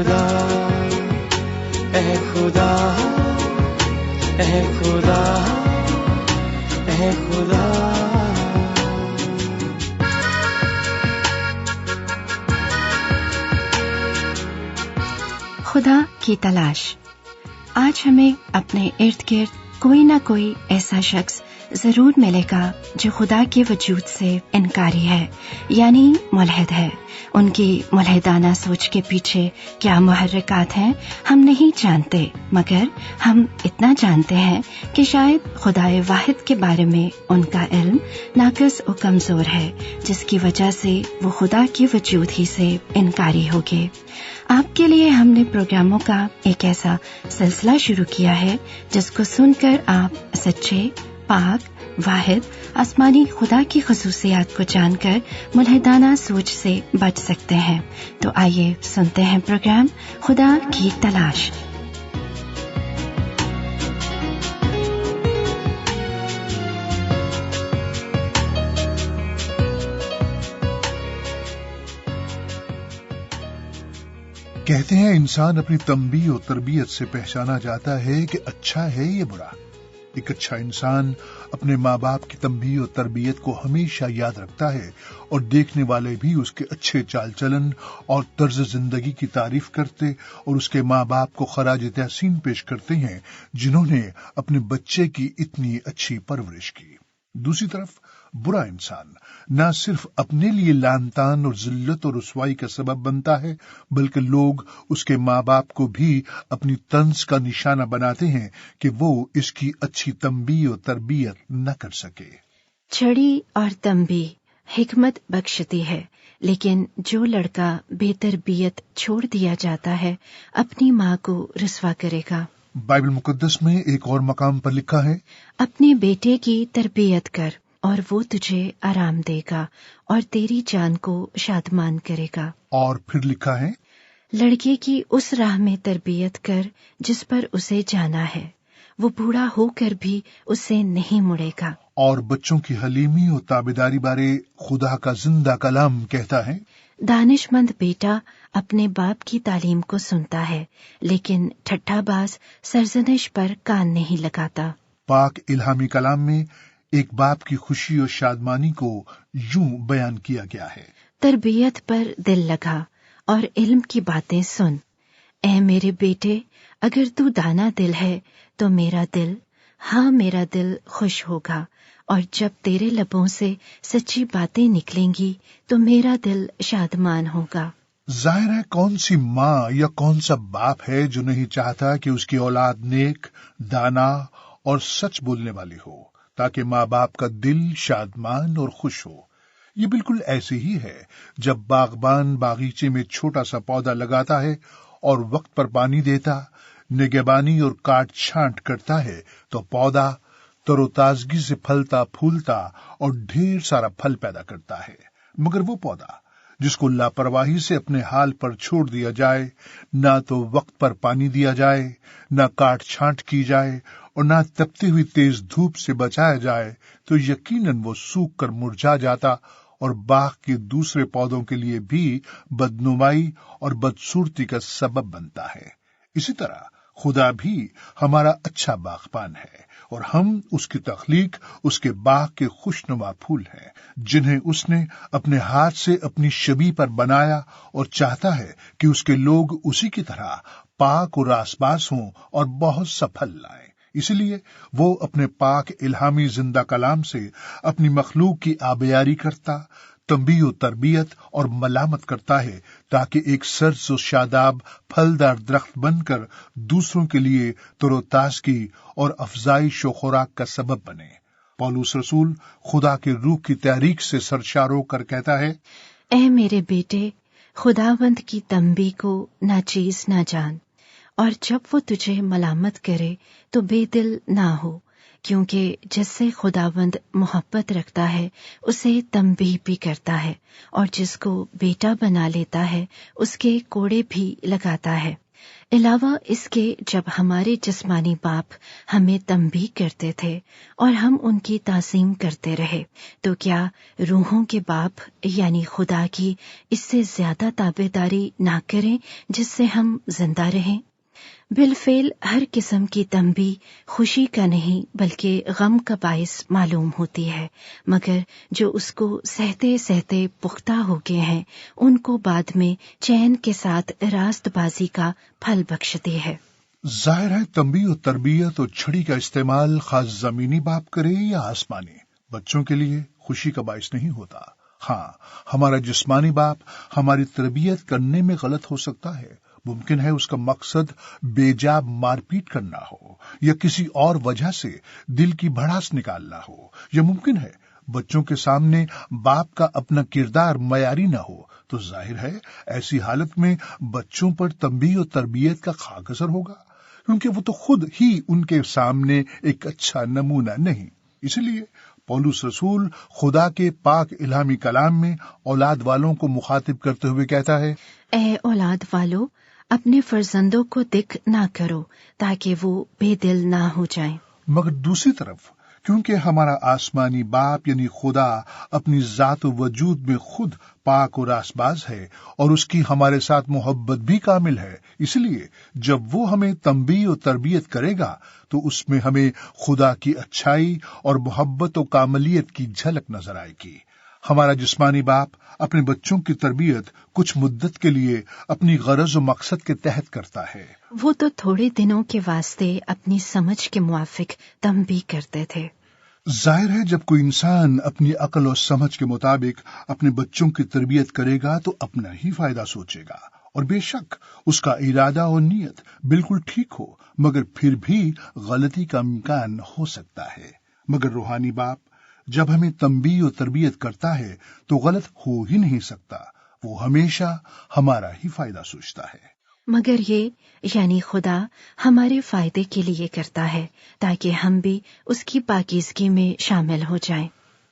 خدا اے خدا اے خدا اے خدا. خدا کی تلاش. آج ہمیں اپنے ارد گرد کوئی نہ کوئی ایسا شخص ضرور ملے گا جو خدا کے وجود سے انکاری ہے، یعنی ملحد ہے. ان کی ملحدانہ سوچ کے پیچھے کیا محرکات ہیں ہم نہیں جانتے، مگر ہم اتنا جانتے ہیں کہ شاید خدائے واحد کے بارے میں ان کا علم ناقص و کمزور ہے، جس کی وجہ سے وہ خدا کے وجود ہی سے انکاری ہو گئے. آپ کے لیے ہم نے پروگراموں کا ایک ایسا سلسلہ شروع کیا ہے جس کو سن کر آپ سچے، پاک، واحد آسمانی خدا کی خصوصیات کو جان کر ملحدانہ سوچ سے بچ سکتے ہیں. تو آئیے سنتے ہیں پروگرام خدا کی تلاش. کہتے ہیں انسان اپنی تنبیہ و تربیت سے پہچانا جاتا ہے کہ اچھا ہے یا برا. ایک اچھا انسان اپنے ماں باپ کی تنبیہ و تربیت کو ہمیشہ یاد رکھتا ہے اور دیکھنے والے بھی اس کے اچھے چال چلن اور طرز زندگی کی تعریف کرتے اور اس کے ماں باپ کو خراج تحسین پیش کرتے ہیں جنہوں نے اپنے بچے کی اتنی اچھی پرورش کی. دوسری طرف برا انسان نہ صرف اپنے لیے لعن طعن اور ذلت اور رسوائی کا سبب بنتا ہے، بلکہ لوگ اس کے ماں باپ کو بھی اپنی طنز کا نشانہ بناتے ہیں کہ وہ اس کی اچھی تنبیہ و تربیت نہ کر سکے. چھڑی اور تنبیہ حکمت بخشتی ہے، لیکن جو لڑکا بے تربیت چھوڑ دیا جاتا ہے اپنی ماں کو رسوا کرے گا. بائبل مقدس میں ایک اور مقام پر لکھا ہے، اپنے بیٹے کی تربیت کر اور وہ تجھے آرام دے گا اور تیری جان کو شادمان کرے گا. اور پھر لکھا ہے، لڑکے کی اس راہ میں تربیت کر جس پر اسے جانا ہے، وہ بوڑھا ہو کر بھی اس سے نہیں مڑے گا. اور بچوں کی حلیمی اور تابعداری بارے خدا کا زندہ کلام کہتا ہے، دانش مند بیٹا اپنے باپ کی تعلیم کو سنتا ہے، لیکن ٹھٹھا باز سرزنش پر کان نہیں لگاتا. پاک الہامی کلام میں ایک باپ کی خوشی اور شادمانی کو یوں بیان کیا گیا ہے، تربیت پر دل لگا اور علم کی باتیں سن. اے میرے بیٹے، اگر تو دانا دل ہے تو میرا دل خوش ہوگا، اور جب تیرے لبوں سے سچی باتیں نکلیں گی تو میرا دل شادمان ہوگا. ظاہر ہے کون سی ماں یا کون سا باپ ہے جو نہیں چاہتا کہ اس کی اولاد نیک، دانا اور سچ بولنے والی ہو، تاکہ ماں باپ کا دل شادمان اور خوش ہو. یہ بالکل ایسے ہی ہے جب باغبان باغیچے میں چھوٹا سا پودا لگاتا ہے اور وقت پر پانی دیتا، نگہبانی اور کاٹ چھانٹ کرتا ہے تو پودا تر و تازگی سے پھلتا پھولتا اور ڈھیر سارا پھل پیدا کرتا ہے. مگر وہ پودا جس کو لاپرواہی سے اپنے حال پر چھوڑ دیا جائے، نہ تو وقت پر پانی دیا جائے، نہ کاٹ چھانٹ کی جائے اور نہ تپتی ہوئی تیز دھوپ سے بچایا جائے، تو یقیناً وہ سوکھ کر مرجھا جاتا اور باغ کے دوسرے پودوں کے لیے بھی بدنمائی اور بدصورتی کا سبب بنتا ہے. اسی طرح خدا بھی ہمارا اچھا باغبان ہے اور ہم اس کی تخلیق، اس کے باغ کے خوشنما پھول ہیں جنہیں اس نے اپنے ہاتھ سے اپنی شبیہ پر بنایا، اور چاہتا ہے کہ اس کے لوگ اسی کی طرح پاک اور راس باس ہوں اور بہت سا پھل لائیں. اسی لیے وہ اپنے پاک الہامی زندہ کلام سے اپنی مخلوق کی آبیاری کرتا، تنبیہ و تربیت اور ملامت کرتا ہے، تاکہ ایک سرس و شاداب پھلدار درخت بن کر دوسروں کے لیے تر و تازگی اور افزائش و خوراک کا سبب بنے. پولس رسول خدا کے روح کی تحریک سے سرشار ہو کر کہتا ہے، اے میرے بیٹے، خداوند کی تنبیہ کو ناچیز نہ جان، اور جب وہ تجھے ملامت کرے تو بے دل نہ ہو، کیونکہ جس سے خداوند محبت رکھتا ہے اسے تنبیہ بھی کرتا ہے، اور جس کو بیٹا بنا لیتا ہے اس کے کوڑے بھی لگاتا ہے. علاوہ اس کے جب ہمارے جسمانی باپ ہمیں تنبیہ کرتے تھے اور ہم ان کی تعظیم کرتے رہے، تو کیا روحوں کے باپ یعنی خدا کی اس سے زیادہ تابعداری نہ کریں جس سے ہم زندہ رہیں؟ بالفعل ہر قسم کی تنبیہ خوشی کا نہیں بلکہ غم کا باعث معلوم ہوتی ہے، مگر جو اس کو سہتے سہتے پختہ ہو گئے ہیں ان کو بعد میں چین کے ساتھ راست بازی کا پھل بخشتی ہے۔ ظاہر ہے تنبیہ و تربیت اور چھڑی کا استعمال خاص زمینی باپ کرے یا آسمانی، بچوں کے لیے خوشی کا باعث نہیں ہوتا۔ ہاں، ہمارا جسمانی باپ ہماری تربیت کرنے میں غلط ہو سکتا ہے، ممکن ہے اس کا مقصد بے جا مار پیٹ کرنا ہو یا کسی اور وجہ سے دل کی بھڑاس نکالنا ہو، یا ممکن ہے بچوں کے سامنے باپ کا اپنا کردار معیاری نہ ہو، تو ظاہر ہے ایسی حالت میں بچوں پر تنبیہ و تربیت کا خاک اثر ہوگا، کیونکہ وہ تو خود ہی ان کے سامنے ایک اچھا نمونہ نہیں۔ اس لیے پولس رسول خدا کے پاک الہامی کلام میں اولاد والوں کو مخاطب کرتے ہوئے کہتا ہے، اے اولاد والو، اپنے فرزندوں کو دکھ نہ کرو تاکہ وہ بے دل نہ ہو جائیں۔ مگر دوسری طرف کیونکہ ہمارا آسمانی باپ یعنی خدا اپنی ذات و وجود میں خود پاک و راست باز ہے اور اس کی ہمارے ساتھ محبت بھی کامل ہے، اس لیے جب وہ ہمیں تنبیہ و تربیت کرے گا تو اس میں ہمیں خدا کی اچھائی اور محبت و کاملیت کی جھلک نظر آئے گی۔ ہمارا جسمانی باپ اپنے بچوں کی تربیت کچھ مدت کے لیے اپنی غرض و مقصد کے تحت کرتا ہے۔ وہ تو تھوڑے دنوں کے واسطے اپنی سمجھ کے موافق تنبیہ کرتے تھے۔ ظاہر ہے جب کوئی انسان اپنی عقل اور سمجھ کے مطابق اپنے بچوں کی تربیت کرے گا تو اپنا ہی فائدہ سوچے گا، اور بے شک اس کا ارادہ اور نیت بالکل ٹھیک ہو، مگر پھر بھی غلطی کا امکان ہو سکتا ہے۔ مگر روحانی باپ جب ہمیں تنبیہ و تربیت کرتا ہے تو غلط ہو ہی نہیں سکتا، وہ ہمیشہ ہمارا ہی فائدہ سوچتا ہے۔ مگر یہ یعنی خدا ہمارے فائدے کے لیے کرتا ہے تاکہ ہم بھی اس کی پاکیزگی میں شامل ہو جائیں۔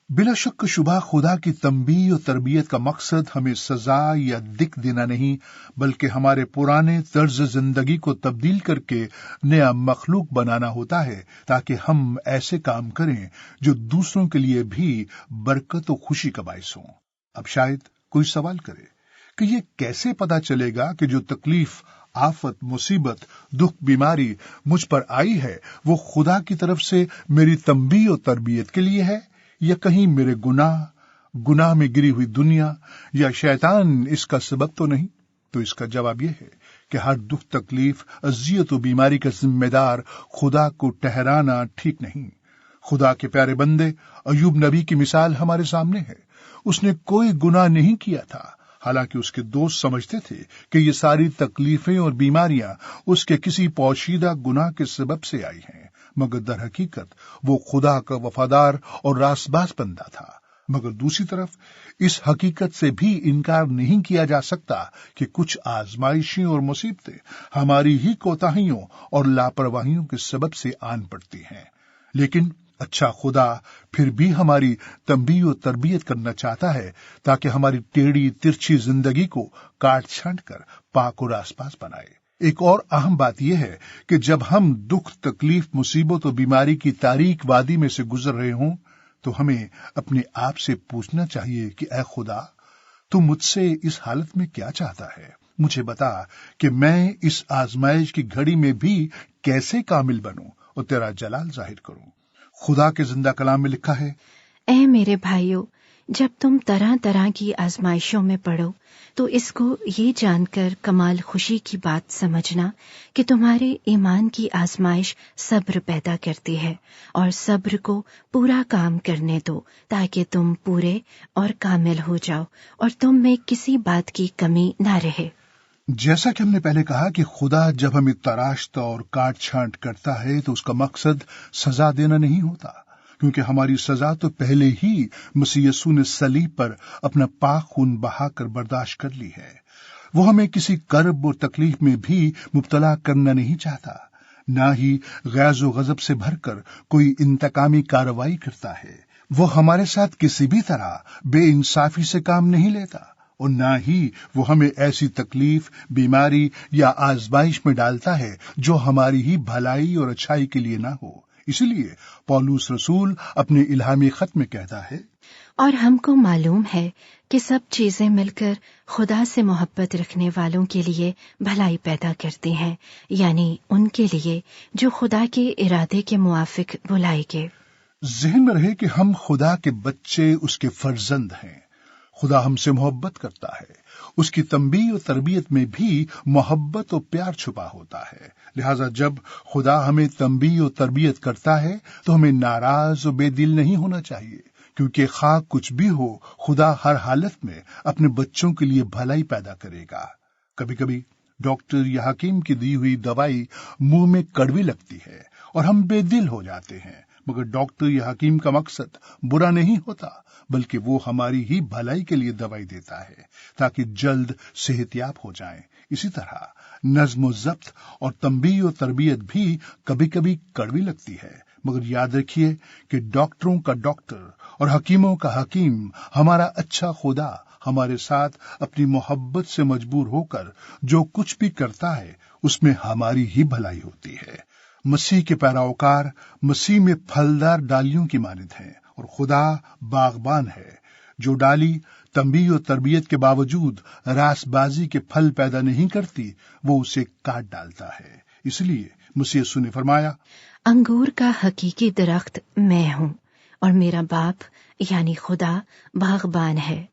بلا شک شبہ خدا کی تنبیہ و تربیت کا مقصد ہمیں سزا یا دکھ دینا نہیں، بلکہ ہمارے پرانے طرز زندگی کو تبدیل کر کے نیا مخلوق بنانا ہوتا ہے، تاکہ ہم ایسے کام کریں جو دوسروں کے لیے بھی برکت و خوشی کا باعث ہوں۔ اب شاید کوئی سوال کرے کہ یہ کیسے پتا چلے گا کہ جو تکلیف، آفت، مصیبت، دکھ، بیماری مجھ پر آئی ہے وہ خدا کی طرف سے میری تنبیہ و تربیت کے لیے ہے، یا کہیں میرے گناہ میں گری ہوئی دنیا یا شیطان اس کا سبب تو نہیں؟ تو اس کا جواب یہ ہے کہ ہر دکھ، تکلیف، اذیت و بیماری کا ذمہ دار خدا کو ٹھہرانا ٹھیک نہیں۔ خدا کے پیارے بندے ایوب نبی کی مثال ہمارے سامنے ہے۔ اس نے کوئی گناہ نہیں کیا تھا، حالانکہ اس کے دوست سمجھتے تھے کہ یہ ساری تکلیفیں اور بیماریاں اس کے کسی پوشیدہ گناہ کے سبب سے آئی ہیں، مگر در حقیقت وہ خدا کا وفادار اور راست باز بندہ تھا۔ مگر دوسری طرف اس حقیقت سے بھی انکار نہیں کیا جا سکتا کہ کچھ آزمائشیں اور مصیبتیں ہماری ہی کوتاہیوں اور لاپرواہیوں کے سبب سے آن پڑتی ہیں، لیکن اچھا خدا پھر بھی ہماری تنبیہ و تربیت کرنا چاہتا ہے تاکہ ہماری ٹیڑھی ترچھی زندگی کو کاٹ چھانٹ کر پاک و راست باز بنائے۔ ایک اور اہم بات یہ ہے کہ جب ہم دکھ، تکلیف، مصیبت و بیماری کی تاریک وادی میں سے گزر رہے ہوں تو ہمیں اپنے آپ سے پوچھنا چاہیے کہ اے خدا، تو مجھ سے اس حالت میں کیا چاہتا ہے؟ مجھے بتا کہ میں اس آزمائش کی گھڑی میں بھی کیسے کامل بنوں اور تیرا جلال ظاہر کروں۔ خدا کے زندہ کلام میں لکھا ہے، اے میرے بھائیو، جب تم طرح طرح کی آزمائشوں میں پڑو تو اس کو یہ جان کر کمال خوشی کی بات سمجھنا کہ تمہارے ایمان کی آزمائش صبر پیدا کرتی ہے، اور صبر کو پورا کام کرنے دو تاکہ تم پورے اور کامل ہو جاؤ اور تم میں کسی بات کی کمی نہ رہے۔ جیسا کہ ہم نے پہلے کہا کہ خدا جب ہمیں تراشتا اور کاٹ چھانٹ کرتا ہے تو اس کا مقصد سزا دینا نہیں ہوتا، کیونکہ ہماری سزا تو پہلے ہی مسیح یسوع نے صلیب پر اپنا پاک خون بہا کر برداشت کر لی ہے۔ وہ ہمیں کسی کرب اور تکلیف میں بھی مبتلا کرنا نہیں چاہتا، نہ ہی غیظ و غضب سے بھر کر کوئی انتقامی کارروائی کرتا ہے۔ وہ ہمارے ساتھ کسی بھی طرح بے انصافی سے کام نہیں لیتا، اور نہ ہی وہ ہمیں ایسی تکلیف، بیماری یا آزمائش میں ڈالتا ہے جو ہماری ہی بھلائی اور اچھائی کے لیے نہ ہو۔ اسی لیے پولس رسول اپنے الہامی خط میں کہتا ہے، اور ہم کو معلوم ہے کہ سب چیزیں مل کر خدا سے محبت رکھنے والوں کے لیے بھلائی پیدا کرتی ہیں، یعنی ان کے لیے جو خدا کے ارادے کے موافق بلائے گئے۔ ذہن میں رہے کہ ہم خدا کے بچے، اس کے فرزند ہیں۔ خدا ہم سے محبت کرتا ہے، اس کی تنبیہ و تربیت میں بھی محبت و پیار چھپا ہوتا ہے۔ لہذا جب خدا ہمیں تنبیہ و تربیت کرتا ہے تو ہمیں ناراض و بے دل نہیں ہونا چاہیے، کیونکہ خواہ کچھ بھی ہو، خدا ہر حالت میں اپنے بچوں کے لیے بھلائی پیدا کرے گا۔ کبھی کبھی ڈاکٹر یا حکیم کی دی ہوئی دوائی منہ میں کڑوی لگتی ہے اور ہم بے دل ہو جاتے ہیں، مگر ڈاکٹر یا حکیم کا مقصد برا نہیں ہوتا، بلکہ وہ ہماری ہی بھلائی کے لیے دوائی دیتا ہے تاکہ جلد صحت یاب ہو جائیں۔ اسی طرح نظم و ضبط اور تنبیہ و تربیت بھی کبھی کبھی کڑوی لگتی ہے، مگر یاد رکھیے کہ ڈاکٹروں کا ڈاکٹر اور حکیموں کا حکیم، ہمارا اچھا خدا ہمارے ساتھ اپنی محبت سے مجبور ہو کر جو کچھ بھی کرتا ہے اس میں ہماری ہی بھلائی ہوتی ہے۔ مسیح کے پیروکار مسیح میں پھلدار ڈالیوں کی مانند ہیں، اور خدا باغبان ہے۔ جو ڈالی تنبیہ و تربیت کے باوجود راس بازی کے پھل پیدا نہیں کرتی، وہ اسے کاٹ ڈالتا ہے۔ اس لیے مسیح یسوع نے فرمایا، انگور کا حقیقی درخت میں ہوں اور میرا باپ یعنی خدا باغبان ہے۔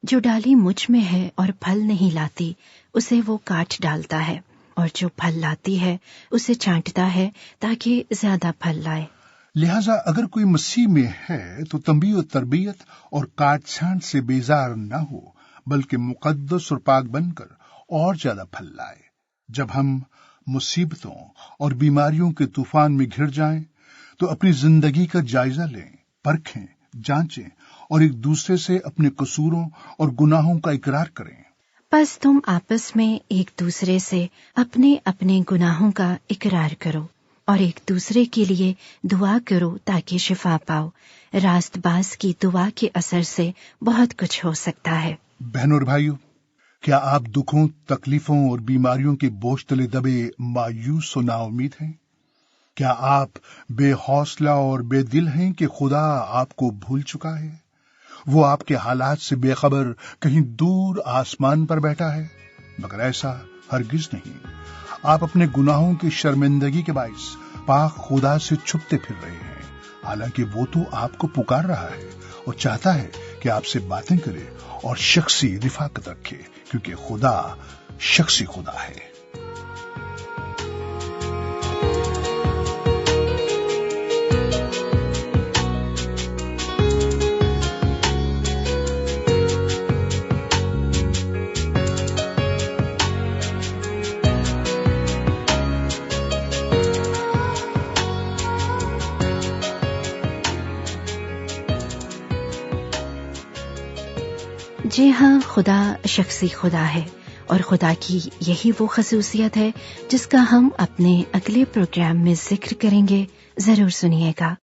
جو ڈالی مجھ میں ہے اور پھل نہیں لاتی، اسے وہ کاٹ ڈالتا ہے، اور جو پھل لاتی ہے اسے چانٹتا ہے تاکہ زیادہ پھل لائے۔ لہذا اگر کوئی مسیح میں ہے تو تنبیہ و تربیت اور کاٹ چھانٹ سے بیزار نہ ہو، بلکہ مقدس اور پاک بن کر اور زیادہ پھل لائے۔ جب ہم مصیبتوں اور بیماریوں کے طوفان میں گھر جائیں تو اپنی زندگی کا جائزہ لیں، پرکھیں، جانچیں اور ایک دوسرے سے اپنے قصوروں اور گناہوں کا اقرار کریں۔ بس تم آپس میں ایک دوسرے سے اپنے اپنے گناہوں کا اقرار کرو اور ایک دوسرے کے لیے دعا کرو تاکہ شفا پاؤ۔ راست باز کی دعا کے اثر سے بہت کچھ ہو سکتا ہے۔ بہنوں اور بھائیوں، کیا آپ دکھوں، تکلیفوں اور بیماریوں کے بوجھ تلے دبے مایوس و نا امید ہیں؟ کیا آپ بے حوصلہ اور بے دل ہیں کہ خدا آپ کو بھول چکا ہے؟ وہ آپ کے حالات سے بے خبر کہیں دور آسمان پر بیٹھا ہے؟ مگر ایسا ہرگز نہیں۔ آپ اپنے گناہوں کی شرمندگی کے باعث پاک خدا سے چھپتے پھر رہے ہیں، حالانکہ وہ تو آپ کو پکار رہا ہے اور چاہتا ہے کہ آپ سے باتیں کرے اور شخصی رفاقت رکھے، کیونکہ خدا شخصی خدا ہے۔ جی ہاں، خدا شخصی خدا ہے، اور خدا کی یہی وہ خصوصیت ہے جس کا ہم اپنے اگلے پروگرام میں ذکر کریں گے۔ ضرور سنیے گا۔